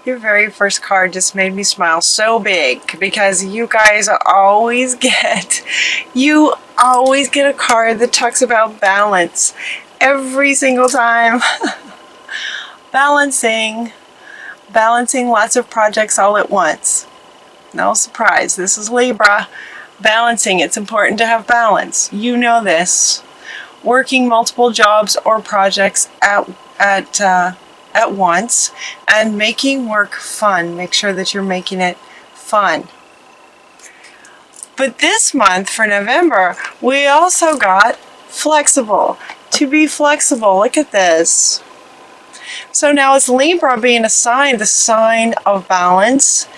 Your very first card just made me smile so big because you guys always get a card that talks about balance every single time. Balancing lots of projects all at once. No surprise, this is Libra. Balancing, it's important to have balance. You know this. Working multiple jobs or projects at once and making work fun. Make sure that you're making it fun. But this month for November, we also got flexible. To be flexible. Look at this. So now it's Libra being assigned the sign of balance.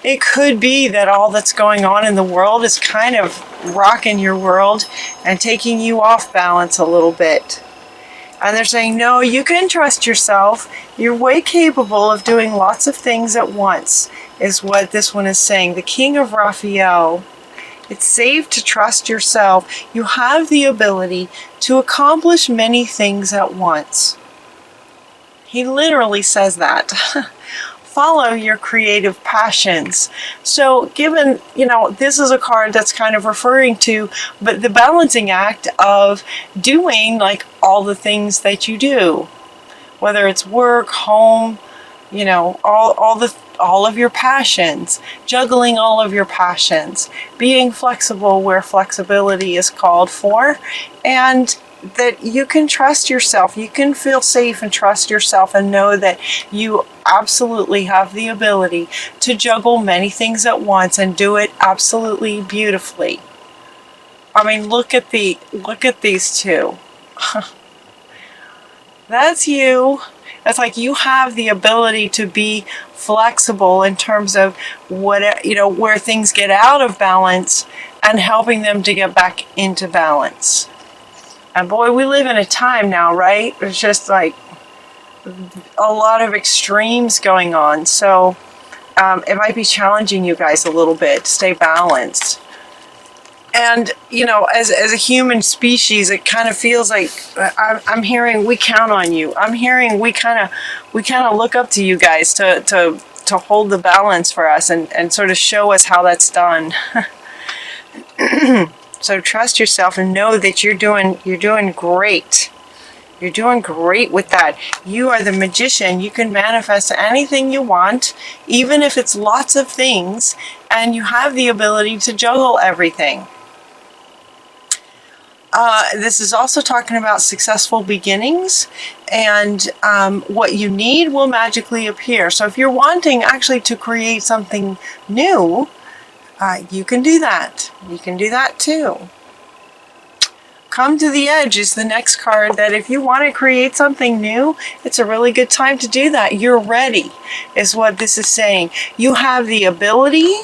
It could be that all that's going on in the world is kind of rocking your world and taking you off balance a little bit. And they're saying, no, you can trust yourself. You're way capable of doing lots of things at once, is what this one is saying. The King of Raphael. It's safe to trust yourself. You have the ability to accomplish many things at once. He literally says that. Follow your creative passions. So given, this is a card that's kind of referring to, but the balancing act of doing like all the things that you do, whether it's work, home, all of your passions, juggling all of your passions, being flexible where flexibility is called for, and that you can trust yourself. You can feel safe and trust yourself and know that you absolutely have the ability to juggle many things at once and do it absolutely beautifully. I mean, look at these two. That's you. It's like you have the ability to be flexible in terms of where things get out of balance and helping them to get back into balance. And boy, we live in a time now, right? There's just like a lot of extremes going on. So it might be challenging you guys a little bit to stay balanced. And, as a human species, it kind of feels like I'm hearing we count on you. I'm hearing we kind of look up to you guys to hold the balance for us and sort of show us how that's done. So trust yourself and know that you're doing great. You're doing great with that. You are the magician. You can manifest anything you want, even if it's lots of things, and you have the ability to juggle everything. This is also talking about successful beginnings, and what you need will magically appear. So if you're wanting actually to create something new, you can do that. You can do that too. Come to the Edge is the next card that if you want to create something new, it's a really good time to do that. You're ready, is what this is saying. You have the ability.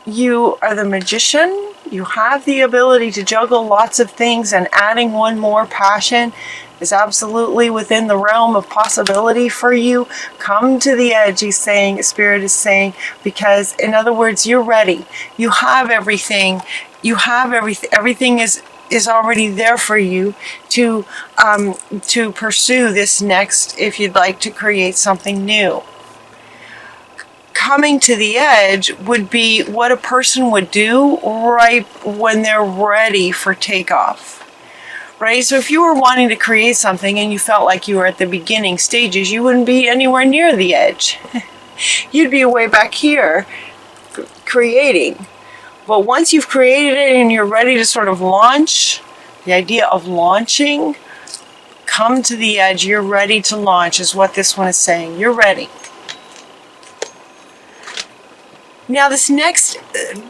You are the magician. You have the ability to juggle lots of things, and adding one more passion is absolutely within the realm of possibility for you. Come to the edge, he's saying, Spirit is saying, because in other words, you're ready. You have everything. You have everything. Everything is already there for you to pursue this next, if you'd like to create something new. Coming to the edge would be what a person would do right when they're ready for takeoff. Right? So if you were wanting to create something and you felt like you were at the beginning stages, you wouldn't be anywhere near the edge. You'd be way back here creating. But once you've created it and you're ready to sort of launch, the idea of launching, come to the edge, you're ready to launch is what this one is saying. You're ready. Now this next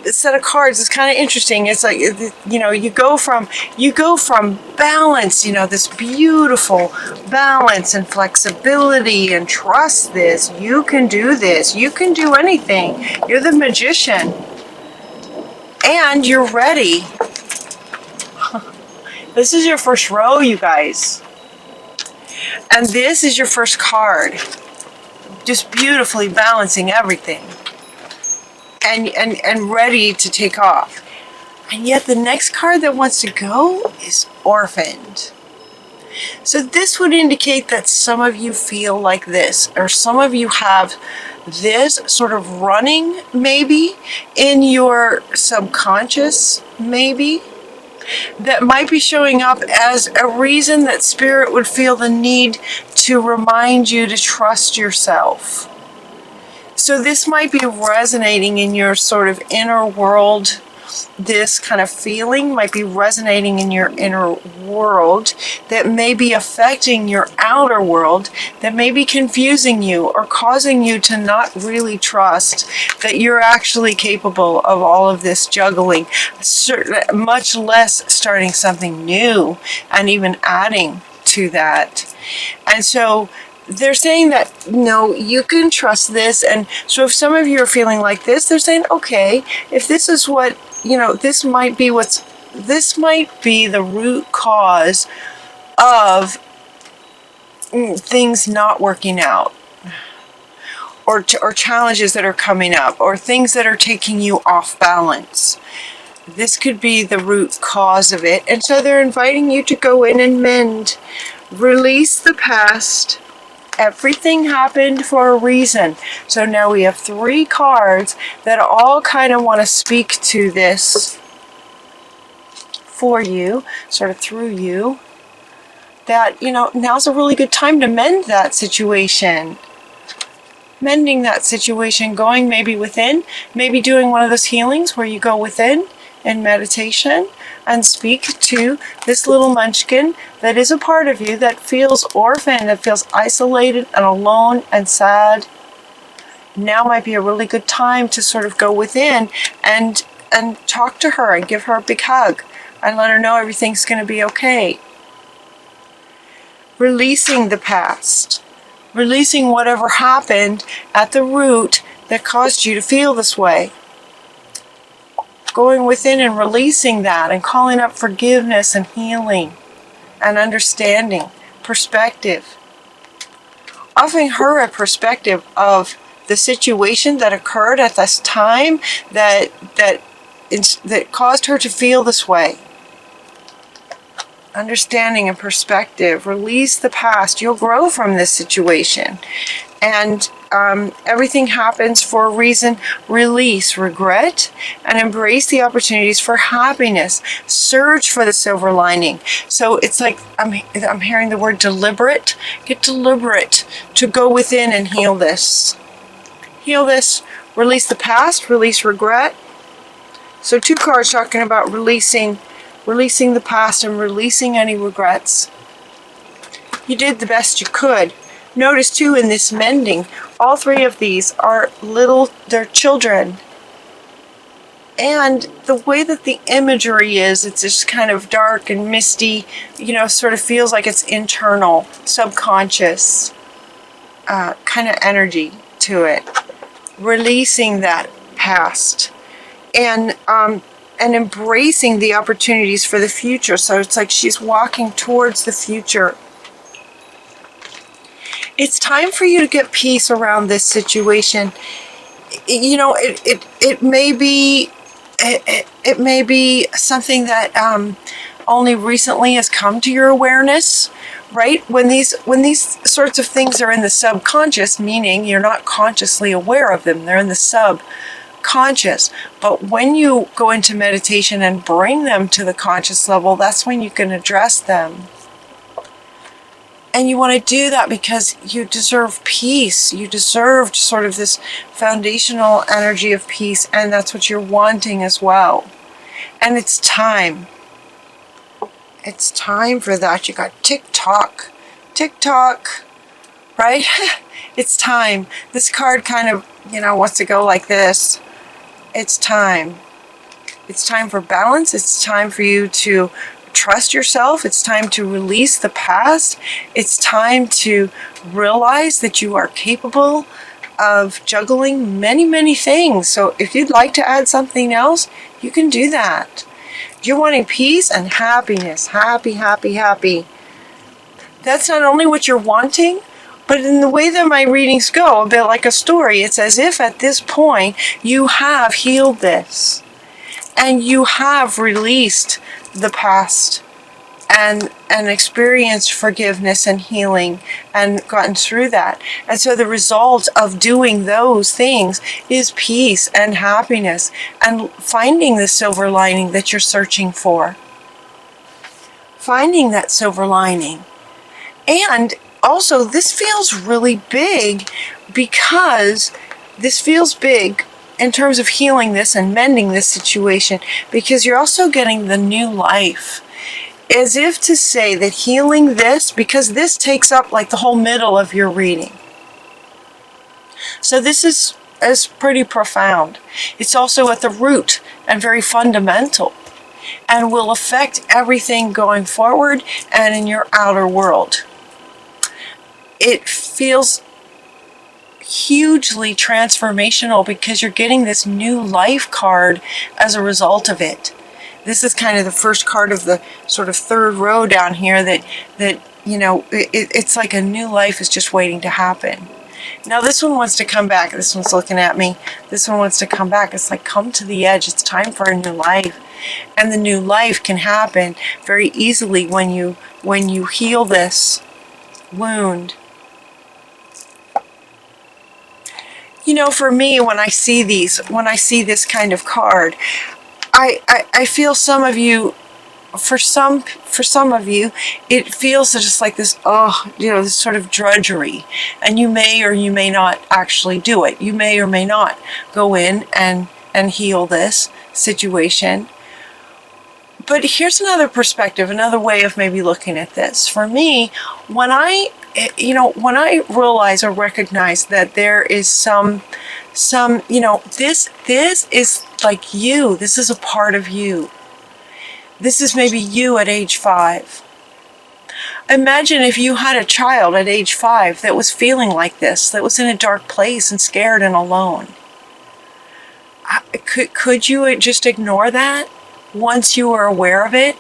set of cards is kind of interesting. It's like, you go from balance, this beautiful balance and flexibility, and trust this. You can do this. You can do anything. You're the magician. And you're ready. This is your first row, you guys. And this is your first card. Just beautifully balancing everything. And ready to take off. And yet the next card that wants to go is orphaned. So this would indicate that some of you feel like this, or some of you have this sort of running maybe in your subconscious, maybe, that might be showing up as a reason that Spirit would feel the need to remind you to trust yourself. So this might be resonating in your sort of inner world. This kind of feeling might be resonating in your inner world that may be affecting your outer world, that may be confusing you or causing you to not really trust that you're actually capable of all of this juggling, much less starting something new and even adding to that. And so they're saying that, no, you can trust this. And so if some of you are feeling like this, they're saying, okay, if this is what, this might be the root cause of things not working out, or challenges that are coming up, or things that are taking you off balance. This could be the root cause of it. And so they're inviting you to go in and mend, release the past. Everything happened for a reason. So now we have 3 cards that all kind of want to speak to this for you, sort of through you, that, now's a really good time to mend that situation. Mending that situation, going maybe within, maybe doing one of those healings where you go within in meditation and speak to this little munchkin that is a part of you that feels orphaned, that feels isolated and alone and sad. Now might be a really good time to sort of go within and talk to her and give her a big hug and let her know everything's going to be okay. Releasing the past. Releasing whatever happened at the root that caused you to feel this way. Going within and releasing that and calling up forgiveness and healing and understanding, perspective. Offering her a perspective of the situation that occurred at this time that caused her to feel this way. Understanding and perspective. Release the past. You'll grow from this situation. And everything happens for a reason. Release regret and embrace the opportunities for happiness. Search for the silver lining. So it's like I'm hearing the word deliberate. Get deliberate to go within and heal this. Heal this. Release the past. Release regret. So 2 cards talking about releasing the past and releasing any regrets. You did the best you could. Notice too in this mending, all 3 of these are they're children. And the way that the imagery is, it's just kind of dark and misty, sort of feels like it's internal, subconscious kind of energy to it. Releasing that past. And embracing the opportunities for the future. So it's like she's walking towards the future. It's time for you to get peace around this situation. It may be something that only recently has come to your awareness, right? When these sorts of things are in the subconscious, meaning you're not consciously aware of them, they're in the subconscious. But when you go into meditation and bring them to the conscious level, that's when you can address them. And you want to do that because you deserve peace. You deserve sort of this foundational energy of peace, and that's what you're wanting as well. And it's time. It's time for that. You got tick-tock, right? It's time. This card kind of, wants to go like this. It's time. It's time for balance. It's time for you to trust yourself. It's time to release the past. It's time to realize that you are capable of juggling many, many things. So if you'd like to add something else, you can do that. You're wanting peace and happiness. Happy, happy, happy. That's not only what you're wanting, but in the way that my readings go, a bit like a story, it's as if at this point you have healed this. And you have released the past and experienced forgiveness and healing and gotten through that. And so the result of doing those things is peace and happiness and finding the silver lining that you're searching for. Finding that silver lining. And also, this feels really big because this feels big in terms of healing this and mending this situation, because you're also getting the new life. As if to say that healing this, because this takes up like the whole middle of your reading. So this is pretty profound. It's also at the root and very fundamental, and will affect everything going forward and in your outer world. It feels hugely transformational because you're getting this new life card as a result of it. This is kind of the first card of the sort of third row down here that you know, it's like a new life is just waiting to happen. Now this one wants to come back. This one's looking at me. This one wants to come back. It's like, come to the edge. It's time for a new life. And the new life can happen very easily when you heal this wound. You know, for me, when I see this kind of card, I feel some of you, for some of you, it feels just like this, this sort of drudgery. And you may or you may not actually do it. You may or may not go in and heal this situation. But here's another perspective, another way of maybe looking at this. For me, when I realize or recognize that there is some, this is like you. This is a part of you. This is maybe you at age 5. Imagine if you had a child at age 5 that was feeling like this, that was in a dark place and scared and alone. Could you just ignore that once you were aware of it?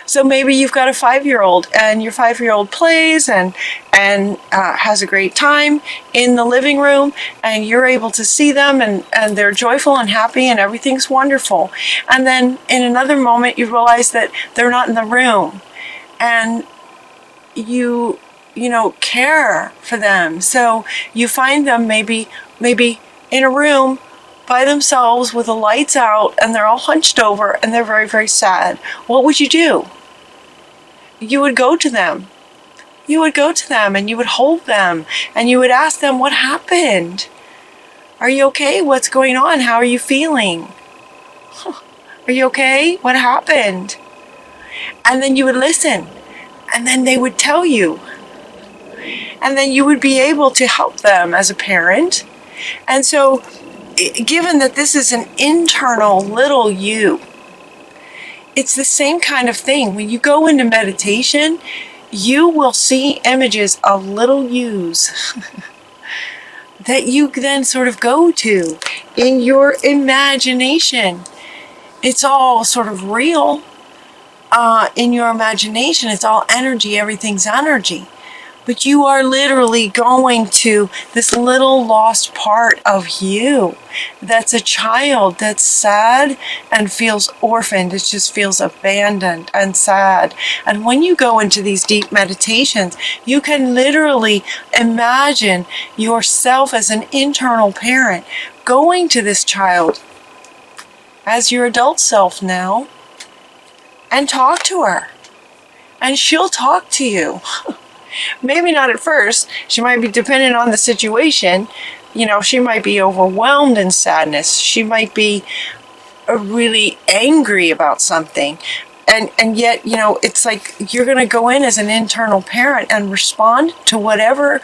So maybe you've got a 5-year-old and your 5-year-old plays and has a great time in the living room, and you're able to see them and they're joyful and happy and everything's wonderful. And then in another moment you realize that they're not in the room, and you care for them. So you find them maybe in a room by themselves with the lights out, and they're all hunched over and they're very, very sad. What would you do? You would go to them. You would go to them and you would hold them and you would ask them, what happened? Are you okay? What's going on? How are you feeling? Are you okay? What happened? And then you would listen, and then they would tell you. And then you would be able to help them as a parent. And so, given that this is an internal little you, it's the same kind of thing. When you go into meditation, you will see images of little yous that you then sort of go to in your imagination. It's all sort of real in your imagination. It's all energy. Everything's energy. But you are literally going to this little lost part of you that's a child that's sad and feels orphaned. It just feels abandoned and sad. And when you go into these deep meditations, you can literally imagine yourself as an internal parent going to this child as your adult self now and talk to her. And she'll talk to you. Maybe not at first. She might be dependent on the situation. She might be overwhelmed in sadness. She might be really angry about something. And yet, it's like you're going to go in as an internal parent and respond to whatever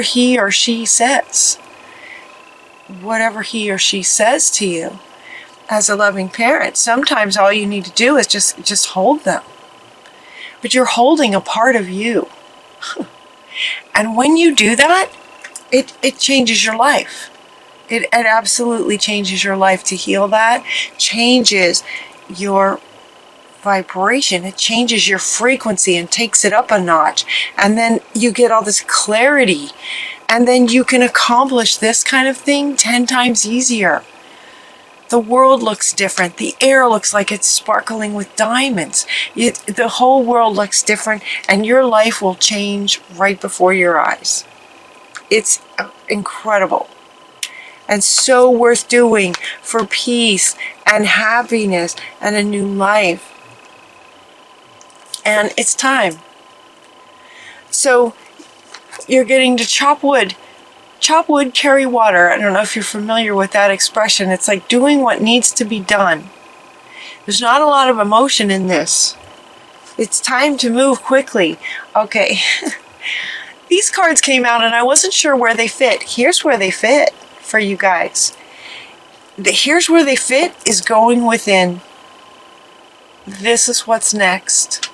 he or she says. Whatever he or she says to you as a loving parent. Sometimes all you need to do is just hold them. But you're holding a part of you. And when you do that, it changes your life. It absolutely changes your life to heal that. Changes your vibration. It changes your frequency and takes it up a notch. And then you get all this clarity. And then you can accomplish this kind of thing 10 times easier. The world looks different. The air looks like it's sparkling with diamonds. The whole world looks different, and your life will change right before your eyes. It's incredible and so worth doing for peace and happiness and a new life. And it's time. So you're getting to chop wood. Chop wood, carry water. I don't know if you're familiar with that expression. It's like doing what needs to be done. There's not a lot of emotion in this. It's time to move quickly. Okay. These cards came out and I wasn't sure where they fit. Here's where they fit for you guys. Here's where they fit is going within. This is what's next.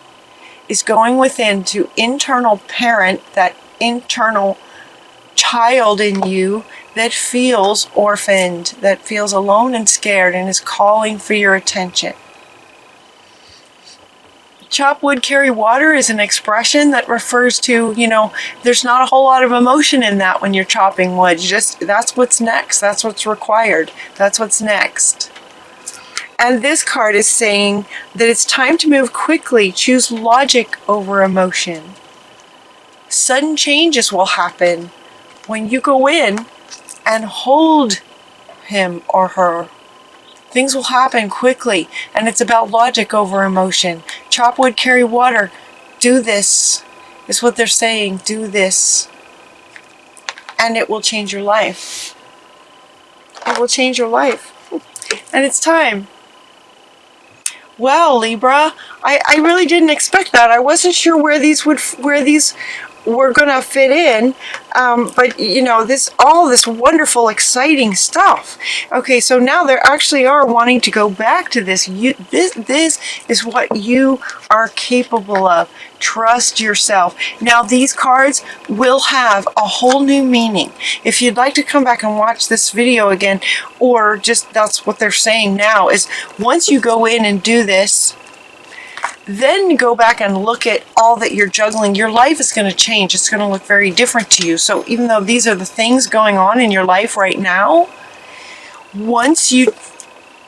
Is going within to internal parent, that internal child in you that feels orphaned, that feels alone and scared and is calling for your attention. Chop wood, carry water is an expression that refers to, there's not a whole lot of emotion in that when you're chopping wood. That's what's next. That's what's required. That's what's next. And this card is saying that it's time to move quickly. Choose logic over emotion. Sudden changes will happen when you go in and hold him or her. Things will happen quickly, and it's about logic over emotion. Chop wood, carry water. Do this, is what they're saying. Do this, and it will change your life. It will change your life. And it's time. Well, Libra, I really didn't expect that. I wasn't sure where these were gonna fit in, but all this wonderful, exciting stuff. Okay, so now they actually are wanting to go back to this. This is what you are capable of. Trust yourself. Now these cards will have a whole new meaning. If you'd like to come back and watch this video again, or just that's what they're saying now, is once you go in and do this, then go back and look at all that you're juggling. Your life is going to change. It's going to look very different to you. So even though these are the things going on in your life right now, once you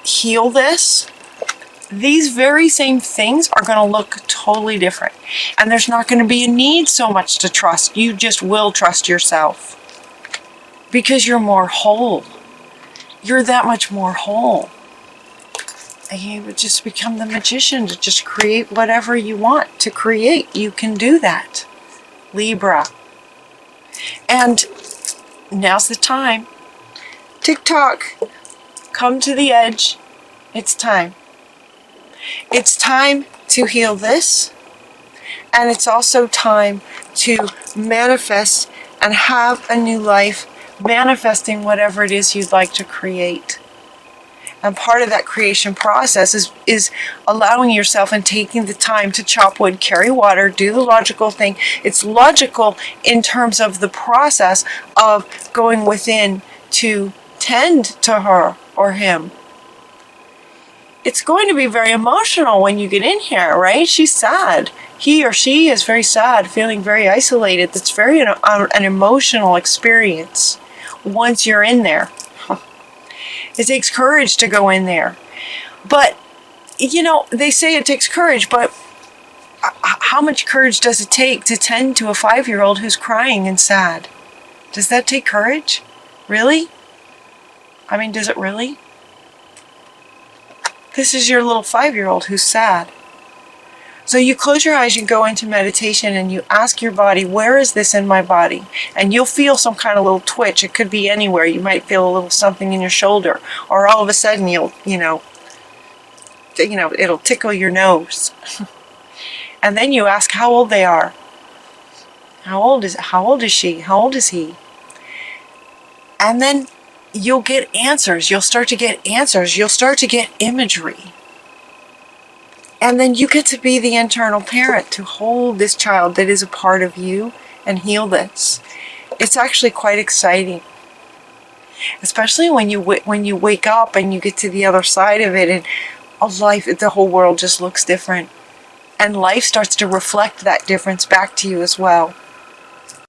heal this, these very same things are going to look totally different. And there's not going to be a need so much to trust. You just will trust yourself. Because you're more whole. You're that much more whole. And you would just become the magician to just create whatever you want to create. You can do that, Libra. And now's the time. TikTok, come to the edge. It's time. It's time to heal this. And it's also time to manifest and have a new life, manifesting whatever it is you'd like to create. And part of that creation process is allowing yourself and taking the time to chop wood, carry water, do the logical thing. It's logical in terms of the process of going within to tend to her or him. It's going to be very emotional when you get in here, right? She's sad. He or she is very sad, feeling very isolated. That's very an emotional experience once you're in there. It takes courage to go in there. But, they say it takes courage, but how much courage does it take to tend to a 5-year-old who's crying and sad? Does that take courage? Really? I mean, does it really? This is your little 5-year-old who's sad. So you close your eyes, you go into meditation, and you ask your body, where is this in my body? And you'll feel some kind of little twitch. It could be anywhere. You might feel a little something in your shoulder, or all of a sudden it'll tickle your nose. And then you ask how old they are. How old is she? How old is he? And then you'll get answers. You'll start to get answers. You'll start to get imagery. And then you get to be the internal parent to hold this child that is a part of you and heal this. It's actually quite exciting. Especially when you wake up and you get to the other side of it, and the whole world just looks different. And life starts to reflect that difference back to you as well.